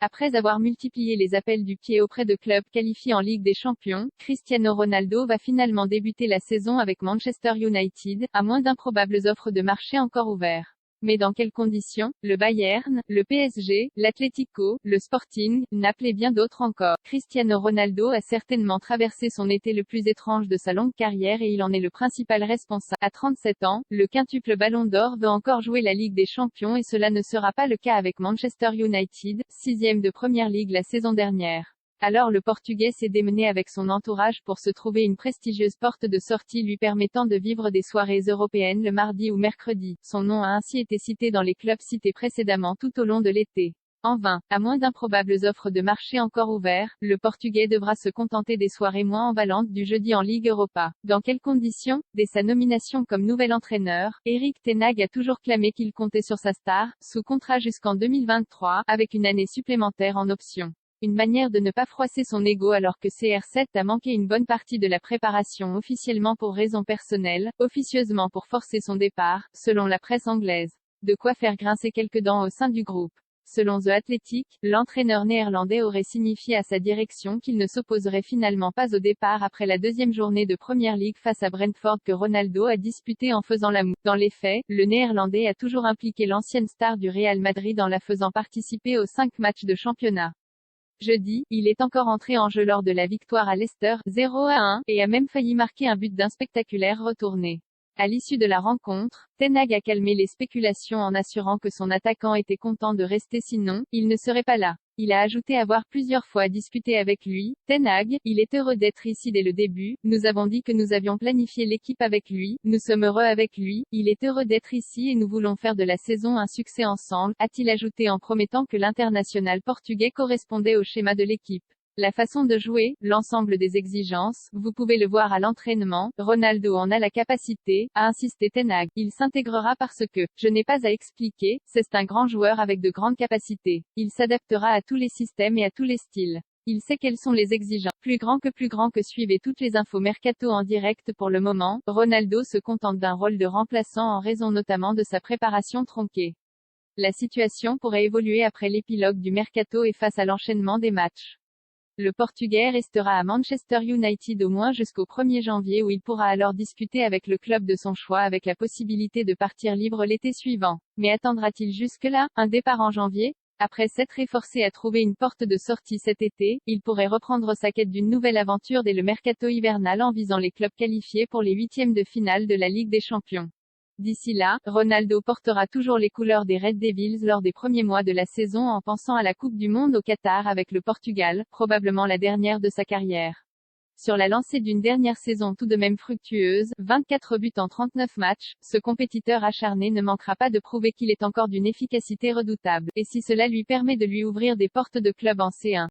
Après avoir multiplié les appels du pied auprès de clubs qualifiés en Ligue des Champions, Cristiano Ronaldo va finalement débuter la saison avec Manchester United, à moins d'improbables offres de marché encore ouvertes. Mais dans quelles conditions? Le Bayern, le PSG, l'Atlético, le Sporting, Naples et bien d'autres encore. Cristiano Ronaldo a certainement traversé son été le plus étrange de sa longue carrière et il en est le principal responsable. À 37 ans, le quintuple Ballon d'Or veut encore jouer la Ligue des Champions et cela ne sera pas le cas avec Manchester United, 6e de Premier League la saison dernière. Alors le Portugais s'est démené avec son entourage pour se trouver une prestigieuse porte de sortie lui permettant de vivre des soirées européennes le mardi ou mercredi. Son nom a ainsi été cité dans les clubs cités précédemment tout au long de l'été. En vain, à moins d'improbables offres de marché encore ouvertes, le Portugais devra se contenter des soirées moins emballantes du jeudi en Ligue Europa. Dans quelles conditions? Dès sa nomination comme nouvel entraîneur, Erik ten Hag a toujours clamé qu'il comptait sur sa star, sous contrat jusqu'en 2023, avec une année supplémentaire en option. Une manière de ne pas froisser son ego alors que CR7 a manqué une bonne partie de la préparation officiellement pour raisons personnelles, officieusement pour forcer son départ, selon la presse anglaise. De quoi faire grincer quelques dents au sein du groupe. Selon The Athletic, l'entraîneur néerlandais aurait signifié à sa direction qu'il ne s'opposerait finalement pas au départ après la deuxième journée de Premier League face à Brentford que Ronaldo a disputé en faisant la moue. Dans les faits, le néerlandais a toujours impliqué l'ancienne star du Real Madrid en la faisant participer aux 5 matchs de championnat. Jeudi, il est encore entré en jeu lors de la victoire à Leicester, 0-1, et a même failli marquer un but d'un spectaculaire retourné. À l'issue de la rencontre, ten Hag a calmé les spéculations en assurant que son attaquant était content de rester sinon, il ne serait pas là. Il a ajouté avoir plusieurs fois discuté avec lui. Ten Hag, il est heureux d'être ici dès le début, nous avons dit que nous avions planifié l'équipe avec lui, nous sommes heureux avec lui, il est heureux d'être ici et nous voulons faire de la saison un succès ensemble, a-t-il ajouté en promettant que l'international portugais correspondait au schéma de l'équipe. La façon de jouer, l'ensemble des exigences, vous pouvez le voir à l'entraînement, Ronaldo en a la capacité, a insisté ten Hag. Il s'intégrera parce que, je n'ai pas à expliquer, c'est un grand joueur avec de grandes capacités. Il s'adaptera à tous les systèmes et à tous les styles. Il sait quelles sont les exigences. Plus grand que suivez toutes les infos mercato en direct pour le moment, Ronaldo se contente d'un rôle de remplaçant en raison notamment de sa préparation tronquée. La situation pourrait évoluer après l'épilogue du mercato et face à l'enchaînement des matchs. Le Portugais restera à Manchester United au moins jusqu'au 1er janvier où il pourra alors discuter avec le club de son choix avec la possibilité de partir libre l'été suivant. Mais attendra-t-il jusque-là, un départ en janvier? Après s'être efforcé à trouver une porte de sortie cet été, il pourrait reprendre sa quête d'une nouvelle aventure dès le mercato hivernal en visant les clubs qualifiés pour les huitièmes de finale de la Ligue des Champions. D'ici là, Ronaldo portera toujours les couleurs des Red Devils lors des premiers mois de la saison en pensant à la Coupe du Monde au Qatar avec le Portugal, probablement la dernière de sa carrière. Sur la lancée d'une dernière saison tout de même fructueuse, 24 buts en 39 matchs, ce compétiteur acharné ne manquera pas de prouver qu'il est encore d'une efficacité redoutable, et si cela lui permet de lui ouvrir des portes de club en C1.